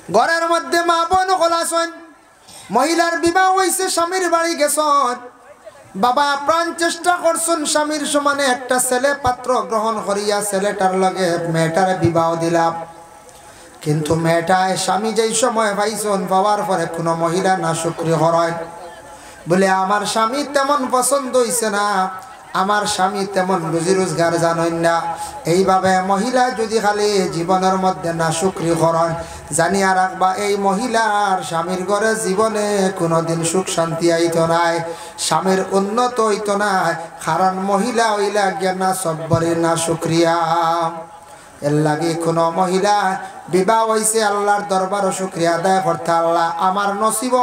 ঘরের মধ্যে মা বোন খোলাছেন, মহিলার বিবাহ হয়েছে, স্বামীর বাড়ি গেছেন, বাবা প্রাণ চেষ্টা করছেন স্বামীর সমানে একটা ছেলে পাত্র গ্রহণ করিয়া ছেলেটার লগে মেয়েটার বিবাহ দিলাম। কিন্তু মেয়েটায় স্বামী যেই সময় পাইছেন পাওয়ার পরে কোনো মহিলা না শুকরি হরায়, বলে আমার স্বামী তেমন পছন্দ হইছে না, আমার স্বামী তেমন রুজি রোজগার জানেন না। এইভাবে মহিলা যদি খালি জীবনের মধ্যে না শুকরি করেন, জানিয়া রাখবা এই মহিলার স্বামীর ঘরে জীবনে কোনোদিন সুখ শান্তি আইতো নাই, স্বামীর উন্নত হইতো না। কারণ মহিলা হইলা গিয়া না সব্বরে না শুক্রিয়া। এর লাগে কোনো মহিলা বিবাহ হইছে আল্লাহর দরবারও শুক্রিয়া আদায় করতে, আল্লাহ আমার নসিব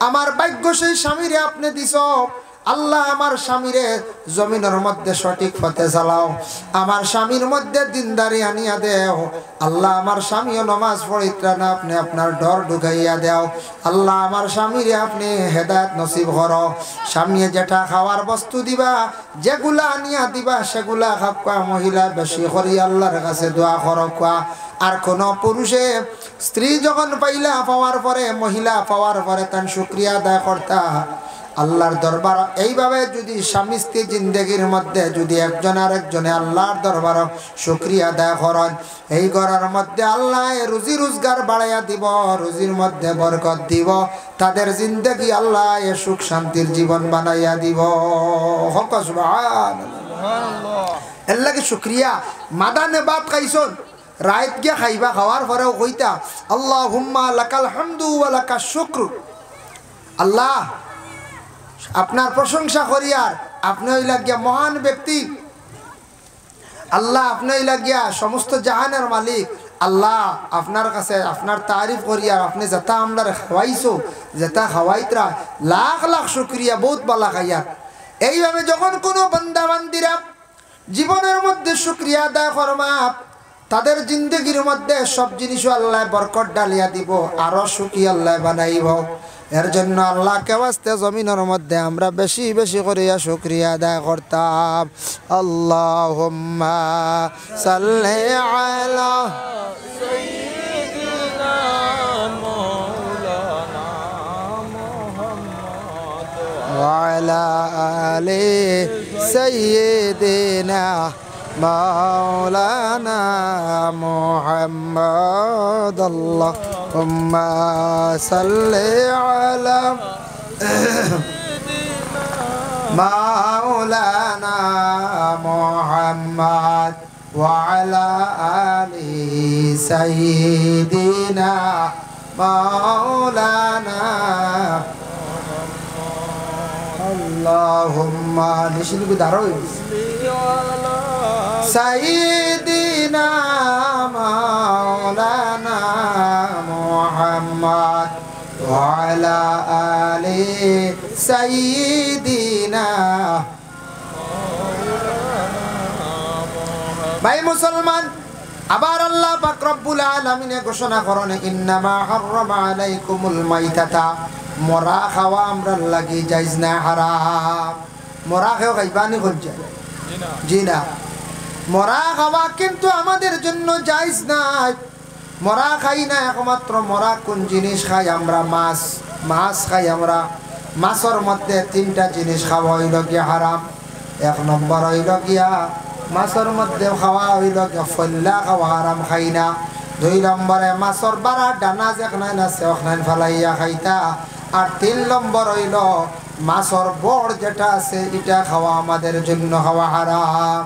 আমার ভাগ্য সেই স্বামীরে আপনি দিছ, আল্লাহ আমার স্বামীরে জমিনের মধ্যে সঠিক পথে চালাও, আমার স্বামীর মধ্যে দিনদারি আনিয়া দেও, আল্লাহ আমার স্বামীও নমাজ পড়িত্রা না আপনি আপনার ডর ঢুকাইয়া দেও, আল্লাহ আমার স্বামীরে আপনি হেদায়েত নসিব করো। স্বামী যেটা খাওয়ার বস্তু দিবা, যেগুলা আনিয়া দিবা সেগুলা খাওয়া মহিলা বেশি করি আল্লাহর কাছে দোয়া করো। আর কোন পুরুষে স্ত্রী যখন পাইলা পাওয়ার পরে মহিলা পাওয়ার পরে তার শুকরিয়া আদায় করতা আল্লাহর দরবার। এইভাবে যদি স্বামী স্ত্রী জিন্দগির মধ্যে যদি একজন আর একজনে আল্লাহর দরবার শুকরিয়া আদায় করেন, এই ঘরের মধ্যে আল্লাহ রুজি রোজগার বাড়াইয়া দিব, রুজির মধ্যে বরকত দিব, তাদের জিন্দগি আল্লাহ সুখ শান্তির জীবন বানাইয়া দিব। সুবহানাল্লাহ। এর লাগে শুকরিয়া মাদানে বাত খাইছন, রাত গিয়া খাইবা, খাওয়ার পরেও কইতা আল্লাহুম্মা লাকাল হামদু ওয়া লাকাশ শুকর। আল্লাহ আপনার প্রশংসা করি, আর আপনি হইলা গিয়া মহান ব্যক্তি, আল্লাহ আপনি হইলা গিয়া সমস্ত জাহানের মালিক, আল্লাহ আপনার কাছে আপনার তারিফ করি, আর আপনি যেটা আমরা খাওয়াইছো যেটা খাওয়াইতরা লাখ লাখ শুকরিয়া, বহুত বালা খাইয়া। এইভাবে যখন কোনো বান্দা বান্দিরা জীবনের মধ্যে শুকরিয়া আদায় করবা, তাদের জিন্দগির মধ্যে সব জিনিসও আল্লাহ বরকত ডালিয়া দিব, আরো সুখী আল্লাহ বানাইব। এর জন্য আল্লাহকে ওয়াস্তে জমিনের মধ্যে আমরা বেশি বেশি করিয়া শুকরিয়া আদায় করতাম। আল্লাহুম্মা সাল্লি আলা সাইয়্যিদিনা মাওলানা মুহাম্মদ ওয়া আলা আলি সাইয়্যিদিনা মাওলানা মুহাম্মদ। আল্লাহুম্মা সাল্লি আলা মাওলানা মুহাম্মদ ওয়া আলা আলি সাইয়্যিদিনা মাওলানা। আল্লাহুম্মা নিশিলবি দারোই সাইয়্যিদিনা মাওলানা মুহাম্মদ ওয়া আলা আলি সাইয়্যিদিনা। ভাই মুসলমান, আবার আল্লাহ পাক রব্বুল আলামিন ঘোষণা করেন ইন্নামা হাররামা আলাইকুমুল মাইতাতা, মরা খাওয়া আমরা লাগি জায়েজ না, হারাম। মরা খাওয়া খাইবানি করছে জি না, মরা খাওয়া কিন্তু আমাদের জন্য জায়েজ নাই। মরা খাই না, একমাত্র মরা কোন জিনিস খাই আমরা? মাছ। মাছ খাই আমরা। মাছের মধ্যে তিনটা জিনিস খাওয়া হইল গিয়া হারাম। এক নম্বর হইল গিয়া মাছের মধ্যে খাওয়া হইল গিয়া ফল্লা খাওয়া হারাম, খাই না। দুই নম্বরে মাছের বারা ডানা যেখানে আছে ওখানে ফেলাইয়া খাইতা। আর তিন নম্বর হইল মাছের বড় যেটা আছে এটা খাওয়া আমাদের জন্য খাওয়া হারাম।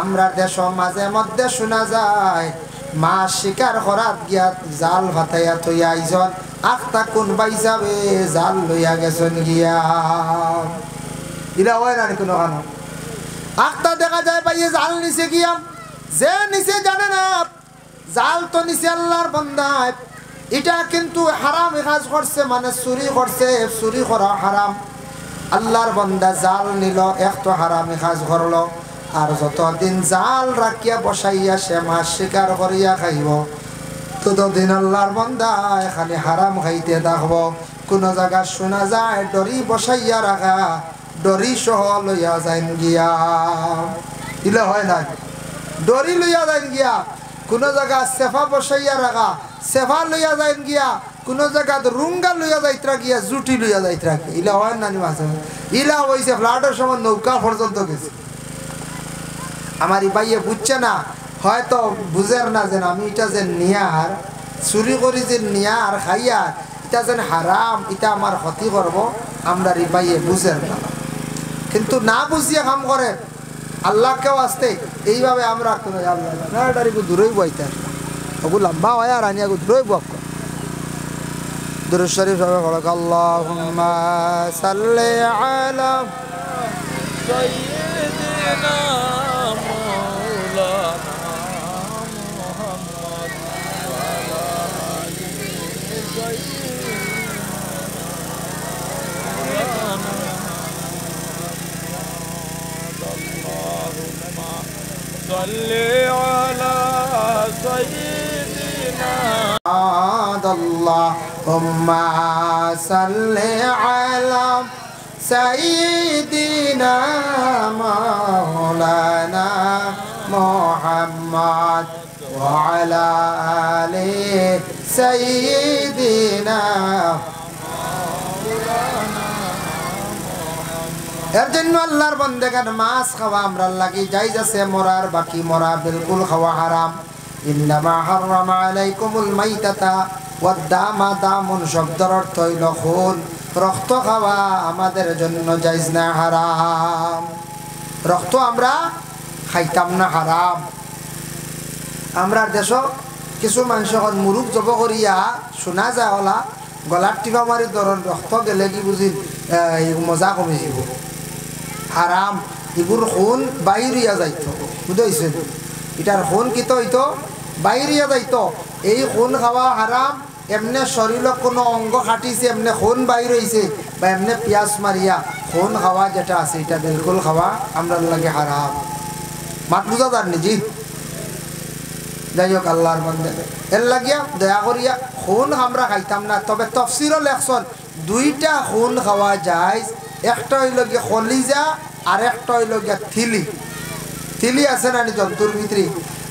আমরা দেশ মাঝে মধ্যে শোনা যায় মাছ শিকার করাত গিয়া জাল ভাতাইয়া থইয়া আইজন, আখতা কোন বাই যাবে জাল লইয়া গেছেন গিয়া। ইলা হয় না কোনো খানো আখতা দেখা যায় পাইয়ে জাল নিচে গিয়া, যে নিচে জানে না জাল তো নিচে আল্লাহর বান্দায়। এটা কিন্তু হারাম কাজ করছে, মানে চুরি করছে, চুরি করা হারাম। আল্লাহর বান্দা জাল নিল, এক তো হারামি কাজ করলো, আর যতদিন জাল রাখিয়া বসাইয়া সে মাছ শিকার করিয়া খাইব ততদিন আল্লাহর বান্দা এখানে হারাম খাইতে থাকব। কোন জায়গা শোনা যায় ডরি বসাইয়া রাখা, ডরি সহ লইয়া যাইন গিয়া। দিলে হয় না, ডরি লইয়া যাইন গিয়া। কোন জায়গা সেফা বসাইয়া রাখা, সেফা লইয়া যায় গিয়া কোনো জায়গাত রুঙ্গা লইয়া যাইতরা গিয়া জুটি লইয়া যাইতরা ইলা হয় নানি মাছ ইলা হইছে ফ্লাটের সময় নৌকা পর্যন্ত গেছে আমার এই ভাইয়ে বুঝছে না হয়তো বুঝের না যেন আমি এটা যে নিয়ার চুরি করি যে নিয়ার খাইয়ার এটা যেন হারাম এটা আমার ক্ষতি করব আমরা এই ভাইয়ে বুঝের না কিন্তু না বুঝিয়ে কাম করে আল্লাহকেও আসতে এইভাবে আমরা কোনো আল্লাহ দূরেই বইতে ওগুলো লম্বা হয় আর আনি দূরেই বক দুরূদ শরীফ সবাই পড়ো আল্লাহুম্মা সাল্লি আলা সাইয়্যিদিনা صلي على سيدنا اللهم صل على سيدنا مولانا محمد وعلى آل سيدنا এর জন্য আল্লাহর বান্দাগান মাছ খাওয়া আমরা লাগি জায়েজ আছে মরার বাকি মরা বিলকুল খাওয়া হারাম ইন্নামা হারামা আলাইকুমুল মাইতাতা ওয়াদ-দামা দামুন শব্দের অর্থ হইল খুন রক্ত খাওয়া আমাদের জন্য জায়েজ না হারাম রক্ত আমরা খাইতাম না হারাম আমরা দেশ কিছু মানুষ এখন মুরুখ জব করিয়া শোনা যায় ওলা গলার টিপা মারি ধরন রক্ত গেলে কি বুঝি মজা কমে যাব হারাম এগুর খুন বাইরিয়া যাইত বুঝাইছেন এটার খুন কিতো হইতো বাইরিয়া যাইত এই খুন খাওয়া হারাম এমনি শরীরে কোনো অঙ্গ কাটিছে এমনি খুন বাইর হইছে বা এমনি পিয়াস মারিয়া খুন খাওয়া যেটা আছে এটা বিলকুল খাওয়া আমরা লাগে হারাম মাত বুঝা যার নিজি যাই হোক আল্লাহর বান্দা এর লাগিয়া দয়া করিয়া খুন আমরা খাইতাম না তবে তফসিরও লেখছেন দুইটা খুন খাওয়া যায় একটা হইল গিয়ে কলিজা আর একটা হইল গিয়া থিলি থিলি আছে না জন্তুর ভিতরে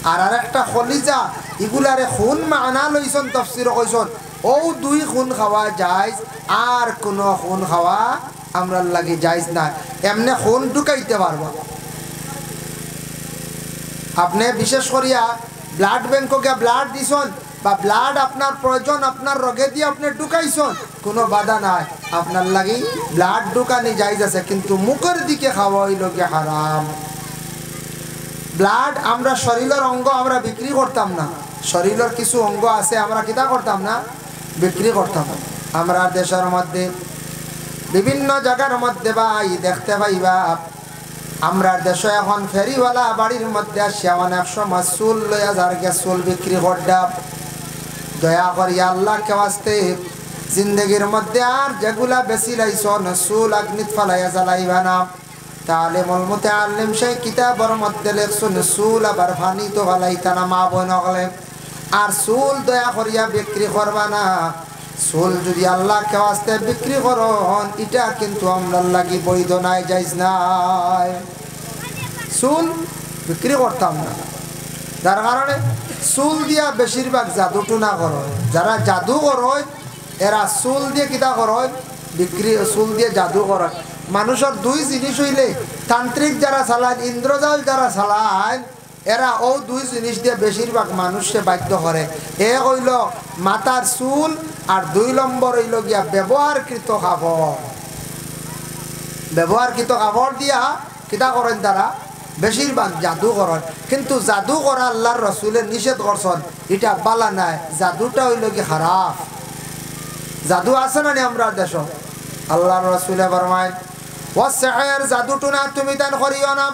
আর একটা কলিজা এগুলারে খুন মানা লইছন তফসির কইছন ও দুই খুন খাওয়া যায় আর কোনো খুন খাওয়া আমরা লাগে যায় না এমনি খুন ঢুকাইতে পারবা আপনি বিশেষ করিয়া ব্লাড ব্যাংকে গিয়া ব্লাড দিছন বা ব্লাড আপনার প্রয়োজন আপনার রোগে দিয়ে আপনি ঢুকাইছন কোনো বাধা নাই আপনার লাগি ব্লাড ঢুকানি জায়েজ আছে কিন্তু মুখের দিকে খাওয়া হইল গিয়া হারাম ব্লাড আমরা শরীরের অঙ্গ আমরা বিক্রি করতাম না শরীরের কিছু অঙ্গ আছে আমরা কিতা করতাম না বিক্রি করতাম আমরা দেশের মধ্যে বিভিন্ন জায়গার মধ্যে ভাই দেখতে পাইবা আমরা দেশে এখন ফেরিওয়ালা বাড়ির মধ্যে আসে অনেক সময় চুল লইয়া যার গে চুল বিক্রি করতাম দয়া করিয়া আল্লাহকে ওয়াস্তে জিন্দগির মধ্যে আর যেগুলা বেশি লাইছন চুল আগ্নিত ফালাইয়া জ্বালাইবা না তালিমুল মুতাআল্লিম সেই কিতাবের মধ্যে লেখছেন চুল আবার ফানি তো ফালাইতা না মা বোন হলে আর চুল দয়া করিয়া বিক্রি করবা না চুল যদি আল্লাহকে ওয়াস্তে বিক্রি করন এটা কিন্তু আমরা লাগি বৈধ নাই জায়েজ নাই চুল বিক্রি করতাম না যার কারণে চুল দিয়া বেশিরভাগ জাদু টুনা করো যারা জাদু করয় এরা চুল দিয়ে কিতা করয় বিক্রি চুল দিয়ে জাদু করয় মানুষের দুই জিনিস হইলে তান্ত্রিক যারা চালায় ইন্দ্রজাল যারা চালায় এরা ও দুই জিনিস দিয়ে বেশিরভাগ মানুষকে বাধ্য করে এক হইল মাথার চুল আর দুই নম্বর হইল গিয়া ব্যবহারকৃত কাপড় ব্যবহারকৃত কাপড় দিয়া কিতা করেন তারা বেশিরভাগ জাদু করেন কিন্তু জাদু করা আল্লাহর রসুলের নিষেধ করছেন এটা বালা নাই জাদুটা হইল কি খারাপ জাদু আছে না আমরা দেশ আল্লাহর রসুলে ফরমায় ওয়াসিহর জাদুটো না তুমি দান করিও না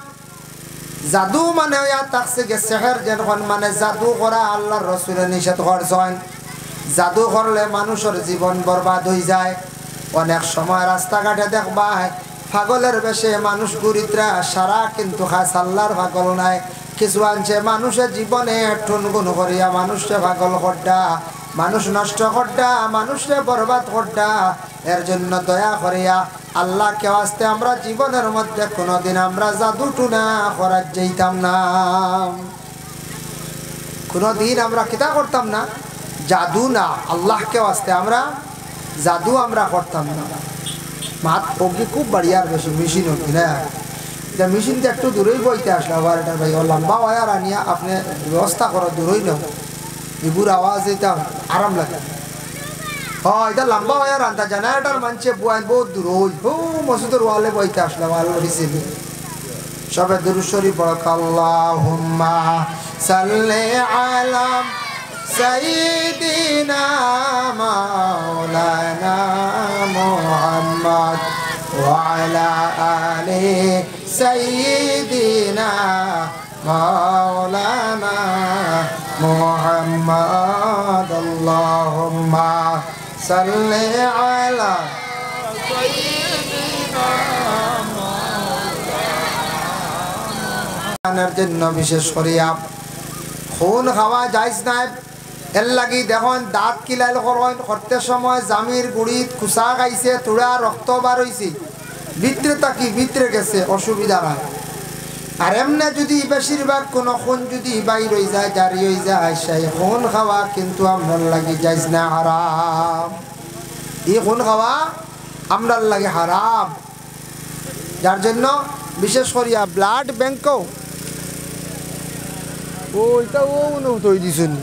জাদু মানে ইয়া তাকসে গে সিহর যেন মানে জাদু করা আল্লাহর রসুলের নিষেধ করছেন জাদু করলে মানুষের জীবন বরবাদ হয়ে যায় অনেক সময় রাস্তাঘাটে দেখবা পাগলের বেশে মানুষ গুরিত্রা সারা কিন্তু খাস আল্লাহর পাগল নাই কিছু আনছে মানুষের জীবনে ঠুনগুন করিয়া মানুষকে পাগল করডা মানুষ নষ্ট করডা মানুষকে বরবাদ করডা এর জন্য দয়া করিয়া আল্লাহকে ওয়াস্তে আমরা জীবনের মধ্যে কোনোদিন আমরা জাদু টুনা করার যাইতাম না কোনোদিন আমরা কিতা করতাম না জাদু না, আল্লাহকে ওয়াস্তে আমরা জাদু আমরা করতাম না। মাত পক্ষে খুব বাড়িয়ার বেশি মেশিন হতো না, যে মেশিনটা একটু দূরেই বইতে আসলে আবার এটা ভাই লম্বা ওয়ার আনিয়া আপনি ব্যবস্থা করো দূরেই নাও, এগুর আওয়াজ এটা আরাম লাগে। হ্যাঁ এটা লম্বা ওয়ার আনতা জেনারেটার মানছে বুয়াই বহুত দূর ওই মসজিদের ওয়ালে বইতে আসলাম আল্লাহ হিসেবে। সবে দুরূদ শরীফ পড়ো, আল্লাহুম্মা সাল্লি আলা সাইয়্যিদিনা মাওলানা মুহাম্মদ ওয়া আলা আলি সাইয়্যিদিনা মাওলানা মুহাম্মদ। আল্লাহুম্মা সাল্লি আলা সাইয়্যিদিনা জন্য বিশেষ করিয়া খুন খাওয়া যাইজ নাই। এর লাগি দেখুন দাঁত কিলাইল করতে সময় জামির গুড়িত খুসা খাইছে, তুড়া রক্ত বার হয়েছে, ভিতরে তাকি ভিতরে গেছে, অসুবিধা নাই। আর এমনি যদি বেশিরভাগ কোনো খুন যদি বাইর হয়ে যায়, জারি হয়ে যায়, সেই খুন খাওয়া কিন্তু আমরার লাগি যাইজ না, হারাম। এই খুন খাওয়া আমরার লাগে হারাম। যার জন্য বিশেষ করিয়া ব্লাড ব্যাংকও ওইটা ও তৈরি দিছেন।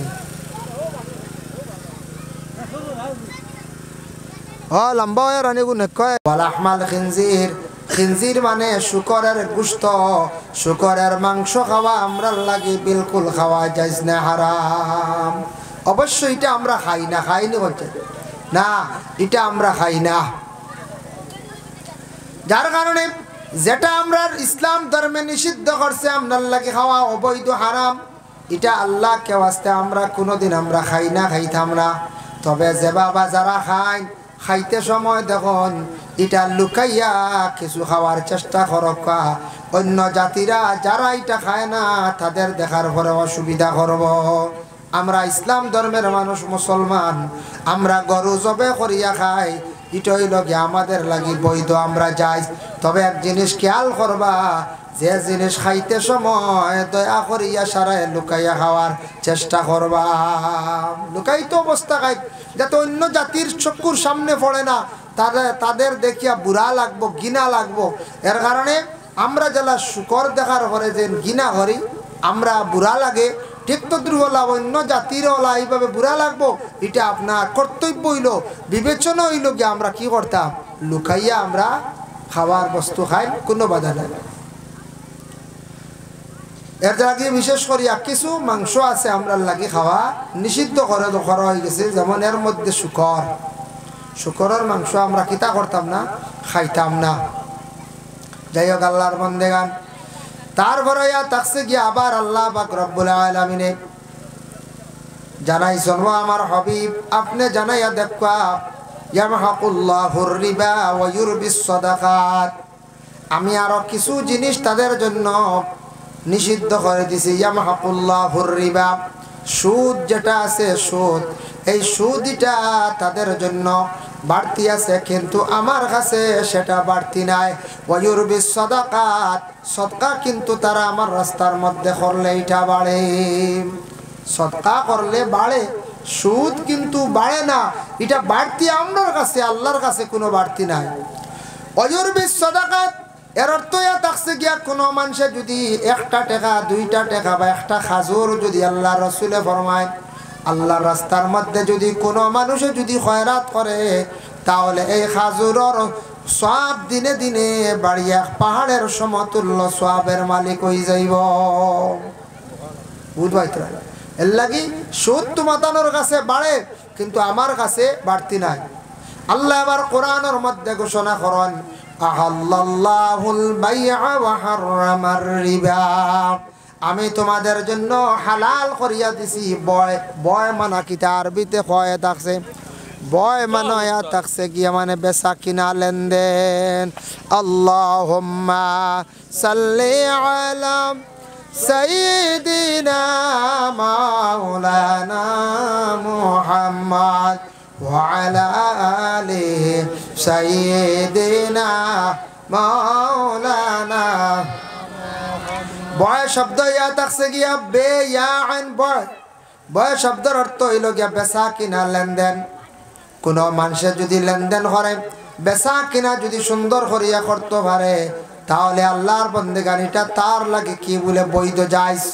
হ্যাঁ লম্বা হয় রানিগু নেকয় ওয়ালাহমাল খিনজির। খিনজির মানে শুকরের গোশত, শুকরের মাংস খাওয়া আমরার লাগে বিলকুল খাওয়া যাইজ না, হারাম। অবশ্যই এটা আমরা খাই না, খাইনি বলছে না, এটা আমরা খাই না। যার কারণে যেটা আমরা ইসলাম ধর্মে নিষিদ্ধ করছে আপনার লাগে খাওয়া অবৈধ হারাম, এটা আল্লাহকে ওয়াস্তে আমরা কোনোদিন আমরা খাই না, খাইতাম না। তবে যে বাবা যারা খায়, খাইতে সময় দেখুন এটা লুকাইয়া কিছু খাওয়ার চেষ্টা করবা। অন্য জাতিরা যারা এটা খায় না তাদের দেখার পরে অসুবিধা করব। আমরা ইসলাম ধর্মের মানুষ মুসলমান, আমরা গরু জবে করিয়া খাই, এটাই লগে আমাদের লাগি বৈধ, আমরা যাই। তবে এক জিনিস খেয়াল করবা, যে জিনিস খাইতে সময় দয়া করিয়া সারায় লুকাইয়া খাওয়ার চেষ্টা করবা। লুকাইতে অবস্থা খাই যাতে অন্য জাতির চক্ষুর সামনে পড়ে না, তাদের দেখিয়া বুড়া লাগবো, গিনা লাগবো। এর কারণে আমরা যারা শুকর দেখার পরে যে গিনা করি, আমরা বুড়া লাগে, ঠিক তো দুর্বলা অন্য জাতির ওলা এইভাবে বুড়া লাগবো, এটা আপনার কর্তব্য হইল, বিবেচনা হইল কি আমরা কি করতাম, লুকাইয়া আমরা খাওয়ার বস্তু খাই, কোনো বাধা নাই। এর আগে বিশেষ করিয়া কিছু মাংস আছে আমরা লাগি খাওয়া নিষিদ্ধ করে করা হয়ে গেছে, যেমন এর মধ্যে শুকর, শুকরের মাংস আমরা কিতা করতাম না, খাইতাম না। যাই হোক আল্লাহর বন্দেগান, তারপরে তাকছে গিয়ে আবার আল্লাহ পাক রব্বুল আলামিনে জানাইছেন, আমার হাবিব আপনি জানাইয়া দেখা, ইয়ামহাকুল্লাহুর রিবা ওয়া ইউরবিস সাদাকাত, আমি আরো কিছু জিনিস তাদের জন্য নিষিদ্ধ করে দিছি। ইয়ামহাকুল্লাহুর রিবা, সুদ যেটা আছে সুদ, এই সুদটা তাদের জন্য বাড়তি আছে, কিন্তু আমার কাছে সেটা বাড়তি নাই। ওয়া ইউরবিস সাদাকাত, সদকা কিন্তু তারা আমার রাস্তার মধ্যে করলে এটা বাড়ে, সদকা করলে বাড়ে, সুদ কিন্তু বাড়ে না, এটা বাড়তি আমার কাছে, আল্লাহর কাছে কোনো বাড়তি নাই। ওয়া ইউরবিস সাদাকাত এর অর্থ থাকছে গিয়া কোনো মানুষে যদি একটা টাকা, দুইটা টাকা বা একটা খাজুর যদি আল্লাহ রসুলে ফরমায়, আল্লাহর রাস্তার মধ্যে যদি কোনো মানুষে যদি খয়রাত করে, তাহলে এই খাজুরের সওয়াব দিনে দিনে বাড়িয়া পাহাড়ের সমতুল্য সওয়াবের মালিক হয়ে যাইব। বুঝবাইতরা, এর লাগি সুদ তো মাতানোর কাছে বাড়ে, কিন্তু আমার কাছে বাড়তি নাই। আল্লাহ আবার কোরআনের মধ্যে ঘোষণা করেন, আহাল্লাল্লাহুল বাই'a ওয়া হাররামার রিবা, আমি তোমাদের জন্য হালাল করিয়া দিছি বয়। বয় মানা কিতা আরবিতে কয় থাকছে, বয় মানায়া থাকছে কি মানে বেচা কিনা লেনদেন। আল্লাহুম্মা সাল্লি আলা সাইয়্যিদিনা মাওলানা মুহাম্মদ ওয়া আলা আলি সাইয়্যিদিনা মাওলানা। বয় শব্দ ইয়া থাকছে গিয়া বে ইয়া আইন বয়, বয় শব্দের অর্থ হইল গিয়া বেচা কিনা লেনদেন। কোনো মানুষের যদি লেনদেন করে বেচা কিনা যদি সুন্দর করিয়া করতে পারে তাহলে আল্লাহর বন্দেগানিটা তার লাগে কি বলে বৈধ জায়েজ।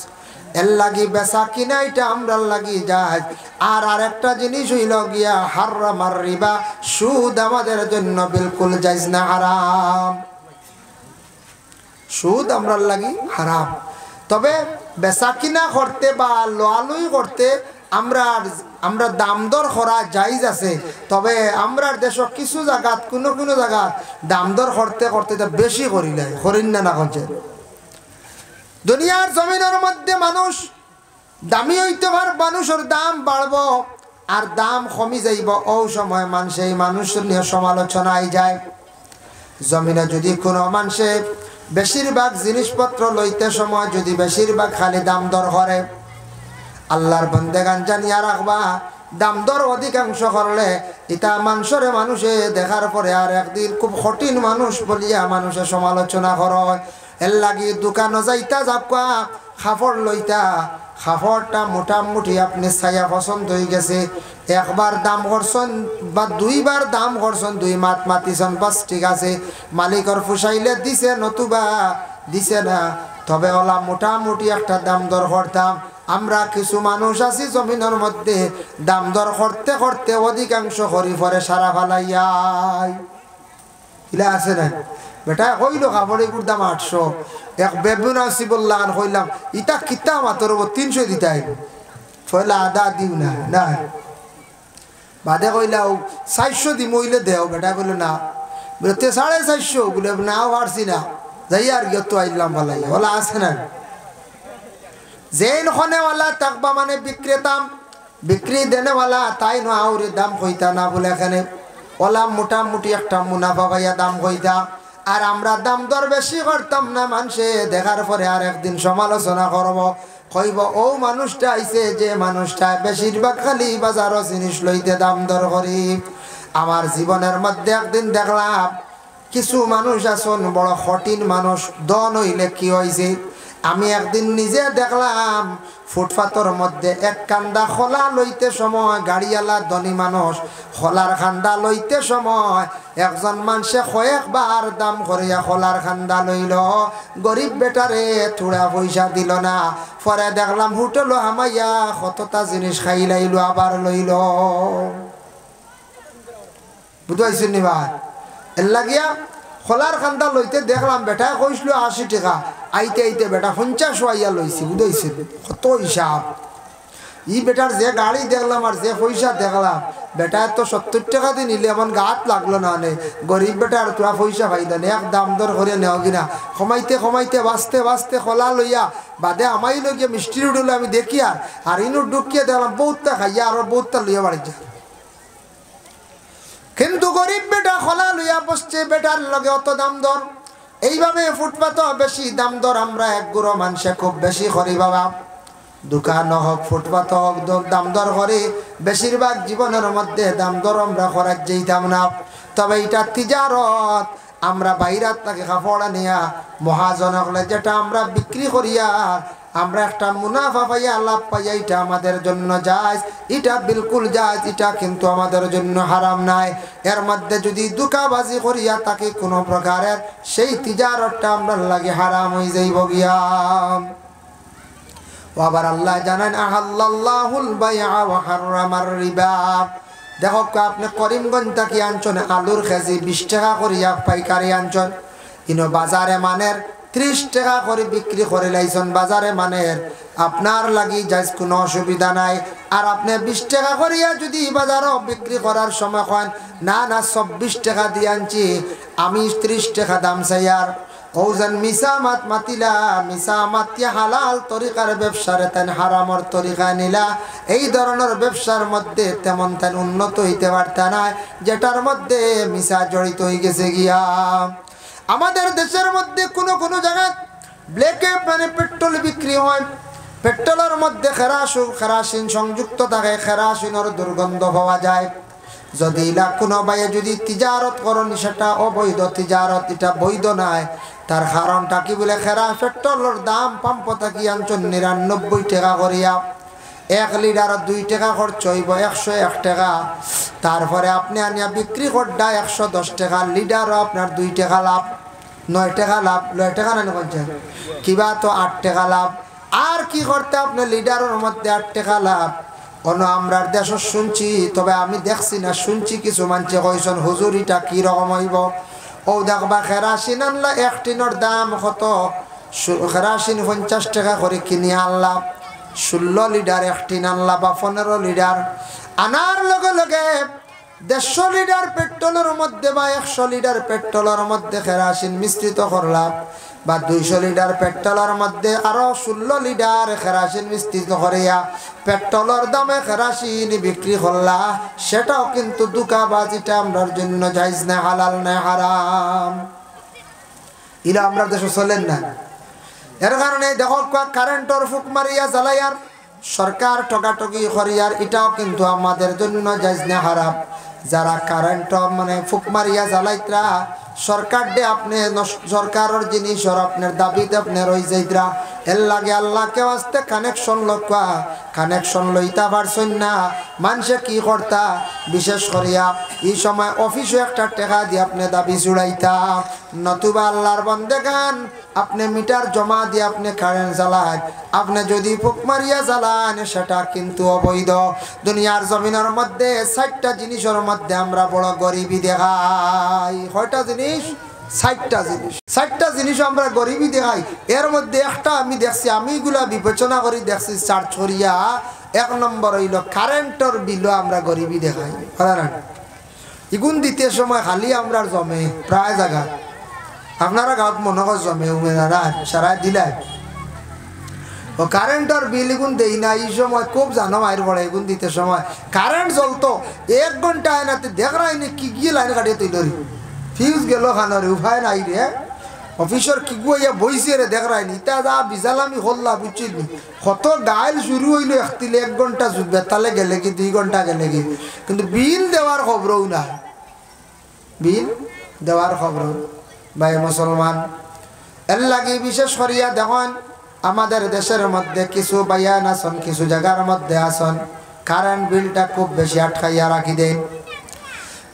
এর লাগি বেচা কিনা এটা আমরা লাগি জায়েজ। আর আরেকটা জিনিস হইল গিয়া হারামার রিবা, সুদ আমাদের জন্য বিলকুল জায়েজ না, হারাম। সুদ আমরা লাগি হারাম। তবে বেচা কিনা করতে বা লোয়ালুই করতে আমরা দাম দর করা জায়েজ আছে। তবে আমরা দেশ কিছু জায়গাত কোনো জায়গাত দাম দর করতে করতে বেশি করিলাই করিন না করছে। দুনিয়ার জমিনের মধ্যে মানুষ দামি হইতে পার, মানুষের দাম বাড়ব আর দাম কমি যাইব, ও সময় মানুষ এই মানুষের নিয়ে সমালোচনায় যায়। জমিনে যদি কোনো মানুষে বেশিরভাগ জিনিসপত্র লইতে সময় যদি বেশিরভাগ খালি দাম দর করে, আল্লাহর বন্দেগান জানিয়া রাখবা দাম দর অধিকাংশ করলে এটা মানুষে দেখার পরে আর একদিন খুব কঠিন মানুষ বলিয়া মানুষে সমালোচনা করে। এর লাগি দোকানও যাইতা যাবা কাপড় লইতা, কাপড়টা মোটামুটি আপনি ছায়া পছন্দ হয়ে গেছে, একবার দাম করছেন বা দুইবার দাম করছেন, দুই মাত মাতিছেন, বাস ঠিক আছে, মালিকর ফুসাইলে দিছে নতুবা দিছে না, তবে ওলা মোটামুটি একটা দাম দর করতাম। আমরা কিছু মানুষ আছি জমিনের মধ্যে দাম দর করতে করতে অধিকাংশ করি পরে সারা ফালাইয়াই ইলা আছে না। বেটা কইল কাপড়ের দাম 800, এক বেবুন আসি বললাম কইলাম ইটা কিতা মাত্র 300 দিতাই, ফয়লা আদা দিও না না বাদে কইলাও 400 দি মইলে দেও। বেটা বলল না, বলে 450 বলে না পারছি না, যাই আর গিয়ে তো আইলাম ভালাই ওলা আছে না। যেন খনেওয়ালা তাকবা মানে বিক্রেতা, বিক্রি দেনেওয়ালা তাই না আউরে দাম কইতা না বলে এখানে ওলা মোটামুটি একটা মুনাফা পাইয়া দাম কইতা। আর আমরা দাম দর বেশি করতাম না, মানুষে দেখার পরে আর একদিন সমালোচনা করব, কইব ও মানুষটা আইছে যে মানুষটা বেশিরভাগ খালি বাজারও জিনিস লইতে দাম দর করি। আমার জীবনের মধ্যে একদিন দেখলাম কিছু মানুষ আছেন বড় কঠিন মানুষ, দন হইলে কি হয়েছে। আমি একদিন নিজে দেখলাম ফুটপাতের মধ্যে এক কান্দা খোলা লইতে সময় গাড়িওয়ালা ধনী মানুষ খোলার খান্দা লইতে সময় একজন মানুষে কয়েকবার দাম করিয়া খোলার খান্দা লইল, গরিব বেটারে থোড়া পয়সা দিল না। পরে দেখলাম হোটেল হামাইয়া কতটা জিনিস খাই লাইল আবার লইল। বুঝতে নি ভাই? এর লাগিয়া খোলার খান্দা লইতে দেখলাম বেটা কইছিল 80 টাকা, আইতে আইতে বেটা 50 আইয়া লইছি। বুঝাইছে কত হিসাব। ই বেটার যে গাড়ি দেখলাম আর যে পয়সা দেখলাম, বেটা তো 70 টাকা দিয়ে নিলে এমন গাত লাগলো না। নে গরিব বেটার তোরা পয়সা পাইতেন এক দাম দর করে নেও কিনা, কমাইতে কমাইতে বাঁচতে বাঁচতে খোলা লইয়া বাদে আমাই লইয়া মিষ্টি উঠলো। আমি দেখি আর ইনু ঢুকিয়ে দেখলাম বহুতটা খাইয়া আর বহুতটা লইয়া বাড়ি যা। কিন্তু গরিব বেটা খোলা লইয়া বসছে, বেটার লগে অত দাম দর। এইভাবে ফুটপাত বেশি দাম দর আমরা এক গুঁড়ো মানুষে খুব বেশি করি বাবা। দোকান হোক ফুটপাত হোক দাম দর করে, বেশিরভাগ জীবনের মধ্যে দাম দর আমরা করার যেতাম না। তবে এটা তিজারত, আমরা বাইরাত তাকে কাপড় নিয়া মহাজন হলে যেটা আমরা বিক্রি করিয়া আমরা একটা মুনাফা পাইয়া লাভ পাইয়া, এটা আমাদের জন্য জায়েজ, এটা বিলকুল জায়েজ, এটা কিন্তু আমাদের জন্য হারাম নাই। এর মধ্যে যদি দুকাবাজি করিয়া তাকে কোনো প্রকারের সেই তিজারতটা আমরা লাগে হারাম হয়ে যাইব গিয়া। আবার আল্লাহ জানেন আহাল্লাল্লাহুল বাইআ ওয়া হারামার রিবা। দেখো আপনি করিমগঞ্জ থেকে আনছেন আলুর কেজি 20 টাকা করিয়া পাইকারি আনছেন, কিন্তু বাজারে মানের 30 টাকা করে বিক্রি করে লাইছেন বাজারে মানের, আপনার লাগি যাইজ কোনো অসুবিধা নাই। আর আপনি 20 টাকা করিয়া যদি বাজারও বিক্রি করার সময় কন না না 24 টাকা দিয়ে আনছি, আমি 30 টাকা দাম চাই, আর ওজন মিসা মাত মাতিলা, মিসা মাতিয়া হালাল তরিকার ব্যবসারে তেন হারামর তরিকা নিলা, এই ধরনের ব্যবসার মধ্যে তেমন তেন উন্নত হইতে পারত না, যেটার মধ্যে মিসা জড়িত হয়ে গেছে গিয়া। আমাদের দেশের মধ্যে কোনো জায়গায় ব্ল্যাকে মানে পেট্রোল বিক্রি হয়, পেট্রোলের মধ্যে কেরাসিন সংযুক্ত থাকে, কেরাসিনের দুর্গন্ধ পাওয়া যায়। যদি কোনো বাইয়ে যদি তিজারত করেন সেটা অবৈধ তিজারত, এটা বৈধ নয়। তার কারণটা কি বলে, পেট্রোলের দাম পাম্প থাকি আনছেন 99 টাকা করিয়া, 1 লিটার 2 টাকা খরচ হইব 101 টাকা তারপরে আপনি আনিয়া বিক্রি করডা 110 টাকা লিটার আপনার 2 টাকা লাভ 9 টাকা লাভ 9 টাকা না কোনছেন কিবা তো 8 টাকা লাভ আর কি করতে আপনি লিটারের মধ্যে 8 টাকা লাভ কোন আমরা দেশ শুনছি তবে আমি দেখছি না শুনছি কিছু মানছে কইছেন হুজুর এটা কি রকম হইব ও দেখবা কেরাসিন আনলা এক টিনের দাম কত কেরাসিন 50 টাকা করে কিনে আনলাম 16 লিটার এক টিন আনলা বা 15 লিটার আনার লগে লগে 150 লিটার পেট্রোলের মধ্যে বা 100 লিটার পেট্রোলের মধ্যে কেরাসিন মিশ্রিত করলাম বা 200 লিটার পেট্রোলের মধ্যে আরো 16 লিটার কেরাসিন মিশ্রিত করিয়া পেট্রোলের দামে কেরাসিন বিক্রি করলা সেটাও কিন্তু দুকাবাজিটা আমরার জন্য জায়েজ না হালাল না হারাম ইলা আমরা দেশে চলেন না এর কারণে দেখো কারেন্টর ফুক মারিয়া জ্বালাইয়ার সরকার টকাটকি করিয়ার এটাও কিন্তু আমাদের জন্য জায়েজ না হারাম যারা কারেন্ট মানে ফুক মারিয়া জ্বালাইতরা সরকার দে আপনি সরকারের জিনিস আর আপনার দাবিতে আপনি রই যাইতরা এর লাগে আল্লাহকে ওয়াস্তে কানেকশন লক্কা কানেকশন লইতা পারছেন না মানুষে কি করতা বিশেষ করিয়া এই সময় অফিসে একটা টাকা দিয়ে আপনি দাবি ছুড়াইতা নতুবা আল্লাহর বন্দেগান আপনি মিটার জমা দিয়ে আপনি কারেন্ট জ্বালান আপনি যদি ফুক মারিয়া জ্বালান সেটা কিন্তু অবৈধ দুনিয়ার জমিনের মধ্যে 60টা জিনিসের মধ্যে আমরা বড় গরিবী দেখাই কয়টা জিনিস 60টা জিনিস আমরা গরিবী দেখাই এর মধ্যে একটা আমি দেখছি আমি এগুলা বিবেচনা করি দেখছি সার্চ করিয়া 1 নম্বর হইল কারেন্টের বিলও আমরা গরিবী দেখাই ইগুন দিতে সময় খালি আমরা জমে প্রায় জায়গা আপনারা গাঁত মনে কর জমে উমেনারা সারাই দিলাই ও কারেন্টের বিল এগুন দেই না এই সময় খুব জানো মায়ের পড়ে এগুন দিতে সময় কারেন্ট জ্বলতো 1 ঘন্টা আয়নাতে দেখ রাইনি কি গিয়ে লাইন কাটিয়ে তুই ফিউজ গেল খানারে উপায় নাই রে অফিসর কি গুয়া বইছে রে দেখ রাইনি তা যা বিজালামি হল্লা বুঝছিনি কত গাইল শুরু হইলো একতিলে 1 ঘন্টা বেতালে গেলে কি 2 ঘন্টা গেলে কি কিন্তু বিল দেওয়ার খবরও না বিল দেওয়ার খবর ভাই মুসলমান এর লাগে বিশেষ করিয়া দেখুন আমাদের দেশের মধ্যে কিছু বায়ান আসন কিছু জায়গার মধ্যে আসন কারেন্ট বিলটা খুব বেশি আটকাইয়া রাখি দেন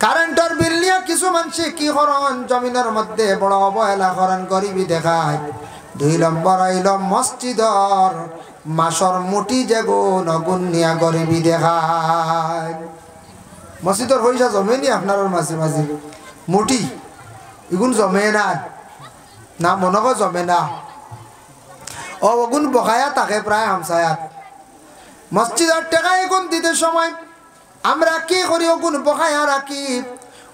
কারেন্টের বিল নিয়ে কিছু মানুষ কি করেন জমিনের মধ্যে বড় অবহেলা করেন গরিবী দেখায় 2 নম্বর হইল মসজিদর মাসর মুটি যেগুন অগুন নিয়া গরিবী দেখায় মসজিদর পয়সা জমেনি আপনার মাঝে মাঝে মুটি এগুন জমে না না মনে কর জমে না অগুন বকায়া থাকে প্রায় হামসায়াত মসজিদের টাকা এগুন দিতে সময় আমরা কি করি ওগুন বকায়া রাখি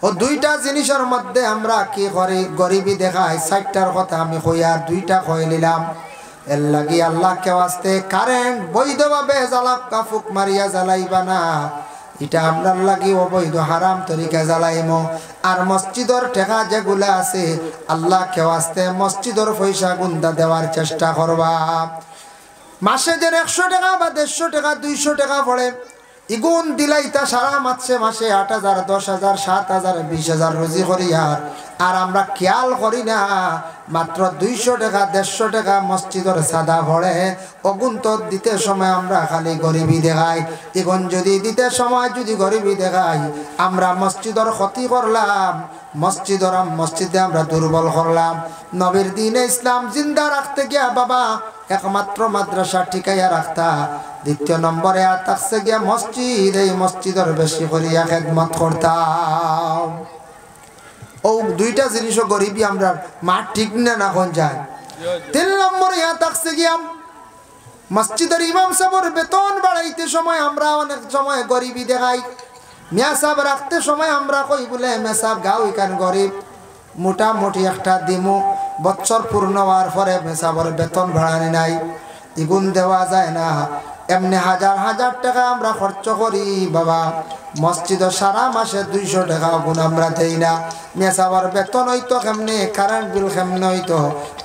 ও 2টা জিনিসের মধ্যে আমরা কি করি গরিবী দেখাই 60টার কথা আমি কইয়া 2টা কই নিলাম এর লাগি আল্লাহকে ওয়াস্তে কারেন্ট বৈধভাবে জ্বালাকা ফুক মারিয়া জ্বালাইবা না এটা আমরার লাগি অবৈধ হারাম তরিকা জ্বালাইমো আর মসজিদের টাকা যেগুলা আছে আল্লাহকে ওয়াস্তে মসজিদের পয়সা গুন্দা দেওয়ার চেষ্টা করবা মাসে যে 100 টাকা বা 150 টাকা 200 টাকা পড়ে ইগুন দিলাইতা সারা মাসে 8,000 10,000 7,000 20,000 রুজি করি আর আমরা খেয়াল করি না মাত্র 200 টাকা 150 টাকা মসজিদের সাদা ভরে অগুন তো দিতে সময় আমরা খালি গরিবী দেখাই ইগুন যদি দিতে সময় যদি গরিবী দেখাই আমরা মসজিদের ক্ষতি করলাম মসজিদে আমরা দুর্বল করলাম নবীর দিনে ইসলাম জিন্দা রাখতে গিয়া বাবা একমাত্র মাদ্রাসা ঠিকাইয়া রাখতা দ্বিতীয় নম্বরে থাকছে গিয়া মসজিদ এই মসজিদের বেশি করিয়া খেদমত করতাম ও 2টা জিনিসও গরিবী আমরা মাঠ ঠিক না না কোন যায় 3 নম্বরে থাকছে গিয়া মসজিদের ইমাম সাহেবের বেতন বাড়াইতে সময় আমরা অনেক সময় গরিবী দেখাই মিয়া সাহেব রাখতে সময় আমরা কই বলে মিয়া সাহেব গাও এখান গরিব মোটামুটি একটা দিমু বছর পূর্ণ হওয়ার পরে মিয়া সাহেবের বেতন বাড়ানি নাই ইগুন দেওয়া যায় না এমনি হাজার টাকা আমরা খরচ করি বাবা মসজিদে সারা মাসে 200 টাকা গুণ আমরা দেই না মিয়া সাহেবের বেতন হইতো কেমনে কারেন্ট বিল কেমনে হইতো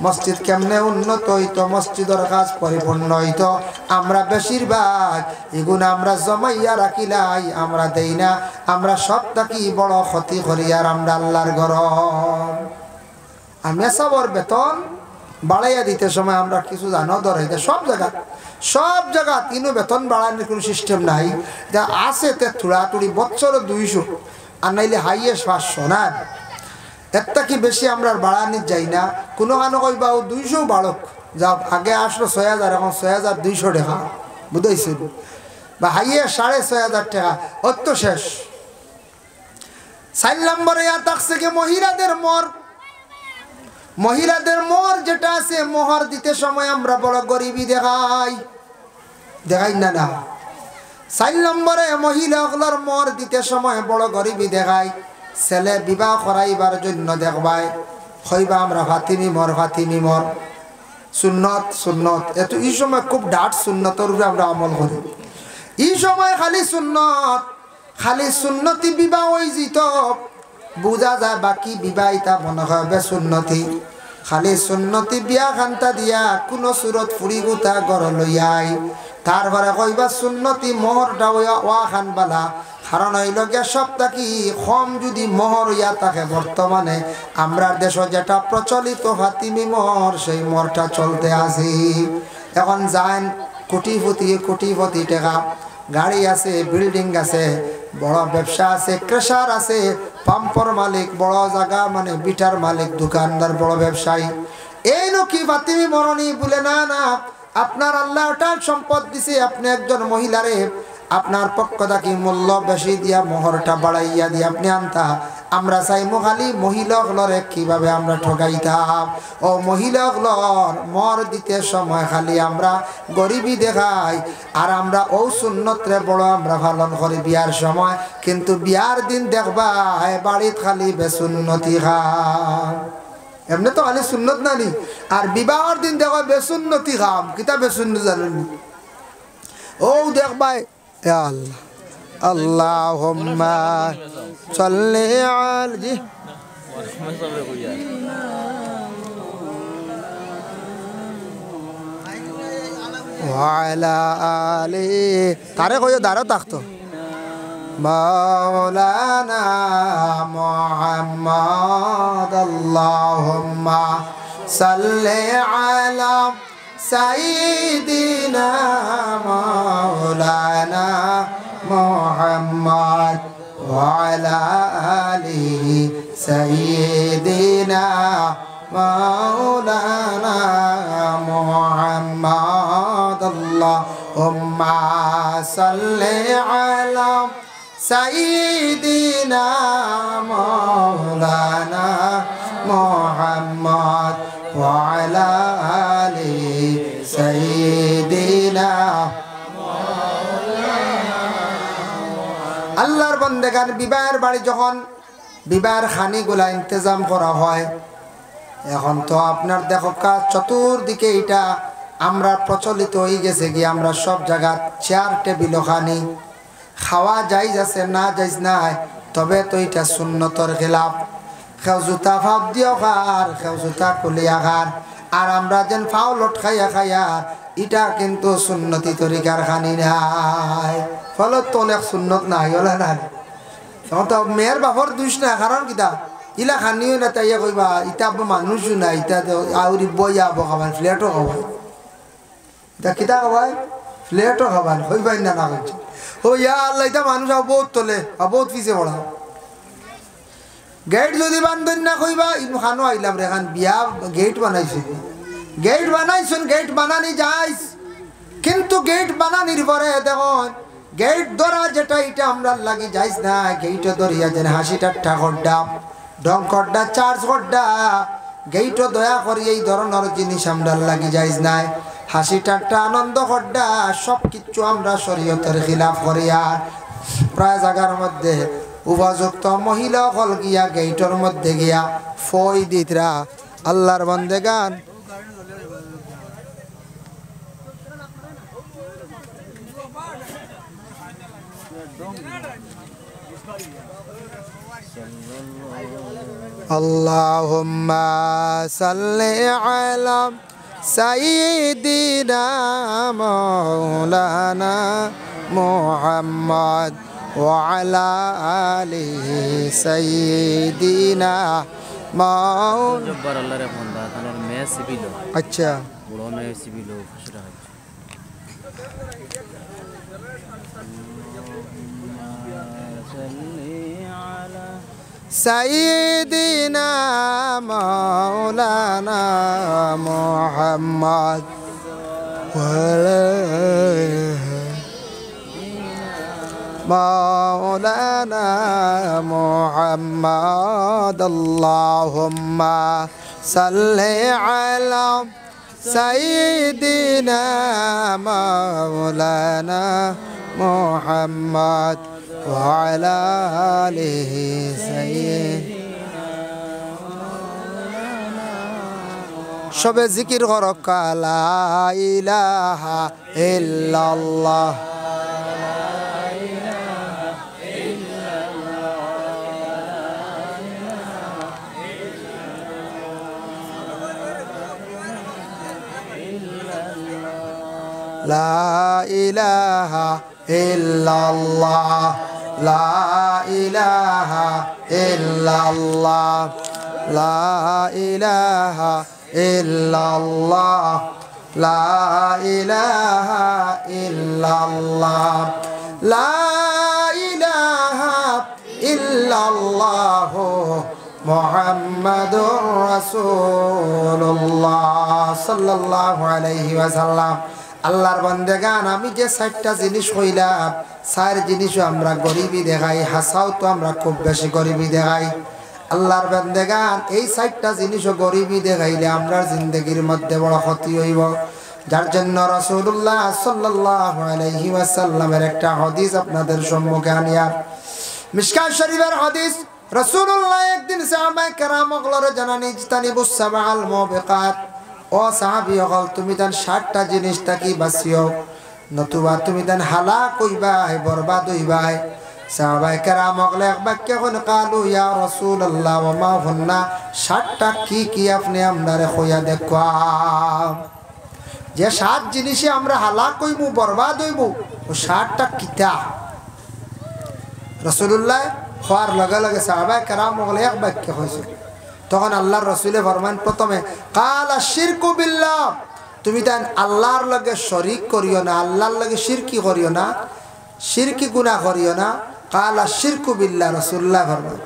মসজিদ কেমনে উন্নত হইতো মসজিদের কাজ পরিপূর্ণ হইতো আমরা বেশিরভাগ এগুণ আমরা জমাইয়া রাখিলাই আমরা দেই না আমরা সব থাকি বড় ক্ষতি করি আর আমরা আল্লাহর ঘর আর মিয়া সাহেবের বেতন বাড়াইয়া দিতে সময় আমরা কিছু জানো ধরাইতে সব জায়গা তিনও বেতন বাড়ানোর কোনো সিস্টেম নাই, যা আছে তে থুড়াতুড়ি বছর 200 আর নাইলে হাইয়েস্ট 500 না, একটা কি বেশি আমরা বাড়ানি যাই না। কোনো কানো কইবা 200 বাড়ক, যাও আগে আসলো 6000, এখন 6200 টাকা বুঝাইছে, বা হাইয়েস্ট 6500 টাকা, অত শেষ। 4 নম্বরে ইয়া থাকছে কি মহিলাদের মোহর যেটা আছে, মোহর দিতে সময় আমরা বড় গরিবী দেখাই না। 4 নম্বরে মহিলাগুলোর মোহর দিতে সময় বড় গরিবী দেখাই। ছেলে বিবাহ করাইবার জন্য দেখবাই হইবা আমরা ফাতিমি মর সুন্নত এত এই সময় খুব ডাট সুন্নতর উপরে আমরা আমল করি। এই সময় খালি সুন্নতি বিবাহ হয়ে যেত, বুঝা যায় বাকি বিবাহিতা মনে হবে সুন্নতি। খালি সুন্নতি বিয়া খান্তা দিয়া কোনো সুরত ফুরি গুতা গড় লইয়াই, তারপরে কইবা সুন্নতি মোহরটা ওয়া খান বালা। কারণ হইল গিয়া সপ্তাহ কি কম যদি মোহর ইয়া থাকে, বর্তমানে আমরা দেশ যেটা প্রচলিত ফাতিমি মোহর, সেই মোহরটা চলতে আছে। এখন যান কোটিপতি টাকা, গাড়ি আছে, বিল্ডিং আছে, বড় ব্যবসা আছে, ক্রেশার আছে, পাম্পর মালিক, বড় জায়গা মানে বিটার মালিক, দোকানদার, বড় ব্যবসায়ী। এই কি ফাতিমি মরণী বলে না, আপনার আল্লাহ ওটার সম্পদ দিছে, আপনি একজন মহিলারে আপনার পক্ষ থাকি মূল্য বেশি দিয়া মোহরটা বাড়াইয়া দিয়ে আপনি আনতা। আমরা চাই খালি মহিলাগুলোরে কিভাবে আমরা ঠকাইতাম। ও মহিলাগুলোর মর দিতে সময় খালি আমরা গরিবী দেখাই, আর আমরা ও সুন্নতরে বড় আমরা পালন করি বিয়ার সময়, কিন্তু বিয়ার দিন দেখবা বাড়িত খালি বেসুন্নতি খাম। এমনি তো খালি সুন্নত নানি, আর বিবাহর দিন দেখো বেসুন্নতি খাম। কিতা বেসুন্ন জানেন? ও দেখবাই আল্লাহুম্মা সাল্লি আলাইহি ওয়া আলা আলিহি, তারে কইও দাঁড়াও থাকতো। মাওলানা মুহাম্মদ আল্লাহুম্মা সাল্লি আলা সাইয়্যিদিনা মাওলানা মুহাম্মদ ওয়া আলা আলিহি সাইয়্যিদিনা মাওলানা মুহাম্মদ আল্লাহুম্মা সাল্লি আলা সাইয়্যিদিনা মাওলানা মুহাম্মদ ওয়া আলা আলিহি সাইয়্যিদিনা। আল্লাহর বান্দাগান বিবাহের বাড়ি যখন বিবাহের খানিগুলা ইন্তজাম করা হয়, এখন তো আপনার দেখো চতুর্দিকে এটা আমরা প্রচলিত হয়ে গেছে কি, আমরা সব জায়গা চেয়ার টেবিল খানি খাওয়া যাইজ আছে না যাইজ নাই, তবে তো এটা সুন্নতর খেলাফ। খেউ জুতা ফাও দিও খার, খেউ জুতা কুলিয়া খার, আর আমরা যেন ফাও লট খাইয়া এটা কিন্তু সুন্নতি তরিকার খানি নাই। ফলত তো অনেক সুন্নত নাই ওলা নাই। তো মেয়ের বাপর দুষ না, কারণ কিতা ইলা খানিও না, তাই কইবা ইটা মানুষও নাই, ইটা আউরি বইয়া খাবান, ফ্লেটও খাবাই, ইটা কিতা খাবাই, ফ্লেটও খাবান, হইবাই না না করছে। ও ইয়া আল্লাহ, এটা মানুষ বহুত তোলে, বহুত পিছিয়ে পড়া। গেট যদি বান্ধন না কইবা, ইনু খানো আইলাম রে খান বিয়া গেট বানাইছুন, গেট বানানি যাইস, কিন্তু গেট বানানির পরে দেখুন গেট ধরা যেটা এটা আমরা লাগি যাইস না। গেট ধরিয়া যেন হাসি ঠাট্টা করডা, ঢং করডা, চার্জ করডা, গেট দয়া করি এই ধরনের জিনিস আমরা লাগি যাইস নাই। হাসি ঠাট্টা আনন্দ করডা সব কিছু আমরা শরীয়তের খিলাফ করিয়া প্রায় জায়গার মধ্যে উপযুক্ত মহিলা হল গিয়া গেটের মধ্যে গিয়া ফই দিতরা। আল্লাহর বান্দেগান আল্লাহুম্মা সাল্লি আলা সাইয়্যিদিনা মাওলানা মুহাম্মদ ওয়া আলা আলিহি সাইয়্যিদিনা মাওলানা জব্বার আল্লাহর বান্দা তার মেয়ে সিবিল আচ্ছা বড় মেয়ে সিবিল ফুসরা سيدنا مولانا محمد مولانا محمد اللهم صل على سيدنا مولانا محمد وعلى آله سيدنا شبه ذكر غرق لا إله إلا الله لا إله إلا الله لا إله إلا الله لا إله إلا الله لا إله إلا الله لا إله إلا الله محمد رسول الله صلى الله عليه وسلم আল্লাহর বান্দাগান আমি যে 60টা জিনিস কইলাম 4 জিনিসও আমরা গরিবই দেখাই হাসাও তো আমরা খুব বেশি গরিবই দেখাই আল্লাহর বান্দাগান এই 60টা জিনিসও গরিবই দেখাইলে আমরার জিন্দেগীর মধ্যে বড় ক্ষতি হইব যার জন্য রাসূলুল্লাহ সাল্লাল্লাহু আলাইহি ওয়াসাল্লামের একটা হাদিস আপনাদের সম্মুখে আনিয়া মিশকাত শরীফের হাদিস রাসূলুল্লাহ একদিন সাহাবায়ে কেরামগুলোরে জানানি ইজতানিবুস সাবাল মুবিকাত ও সাহাবী হল তুমি তান 60টা জিনিস থাকি বাঁচিও নতুবা তুমি তান হালাক হইবা বরবাদ হইবা সাহাবায়ে কেরাম হলে এক বাক্য কোন কালু ইয়া রাসূলুল্লাহ ওয়া মা হুন্না 60টা কি কি আপনি আমরারে কইয়া দেখো যে 7 জিনিসে আমরা হালাক হইবো বরবাদ হইবো ও 60টা কিতা রাসূলুল্লাহ খোয়ার লগে লগে সাহাবায়ে কেরাম হলে এক বাক্য কইছে তখন আল্লাহর রাসূলে ফরমান প্রথমে কালা শিরকু বিল্লাহ তুমি তান আল্লাহর লগে শরীক করিও না আল্লাহর লগে শিরকি করিও না শিরকি গুনাহ করিও না কালা শিরকু বিল্লাহ রাসূলুল্লাহ ফরমান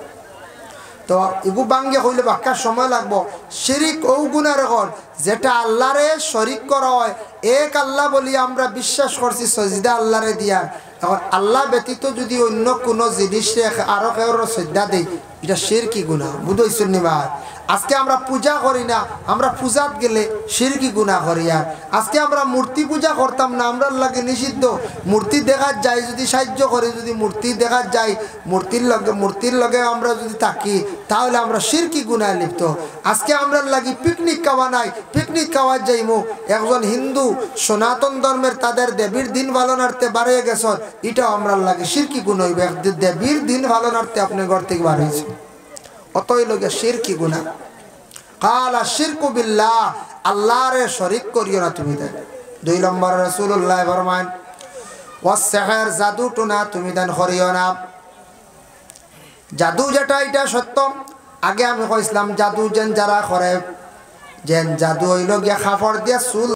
তো ইগু বাঙ্গে কইলে বাক্কা সময় লাগবো শিরিক ও গুনার কর যেটা আল্লাহরে শরীক করা হয় এক আল্লাহ বলি আমরা বিশ্বাস করছি সজদা আল্লাহরে দিয়া এখন আল্লাহ ব্যতীত যদি অন্য কোনো জিনিসে আরো কেউর সজদা দেই এটা শিরকি গুনাহ বুঝাইছেন নি ভাই আজকে আমরা পূজা করি না আমরা পূজাত গেলে শিরকি গুনাহ করি আর আজকে আমরা মূর্তি পূজা করতাম না আমরা লাগে নিষিদ্ধ মূর্তি দেখা যায় যদি সাহায্য করে যদি মূর্তি দেখা যায় মূর্তির লগে আমরা যদি থাকি তাহলে আমরা শিরকি গুনাহ লিপ্ত আজকে আমরা লাগি পিকনিক খাওয়া নাই পিকনিক খাওয়া যাইমু একজন হিন্দু সনাতন ধর্মের তাদের দেবীর দিন পালনার্থে বাড়িয়ে গেছেন এটাও আমরা লাগে শিরকি গুনাহ হইবে দেবীর দিন পালনার্থে আপনি ঘর থেকে বার হয়েছে অতই লগে শিরকি গুনাহ কালা শিরকু বিল্লাহ আল্লাহরে শরীক করিও না তুমি দেন 2 নম্বর রাসূলুল্লাহ ফরমান ওয়াস সিহর জাদু টুনা তুমি দেন করিও না জাদু যেটা এটা সত্য আগে আমি কইছিলাম জাদু যেন যারা করে যেন জাদু হইল গিয়া খাফড় দিয়া চুল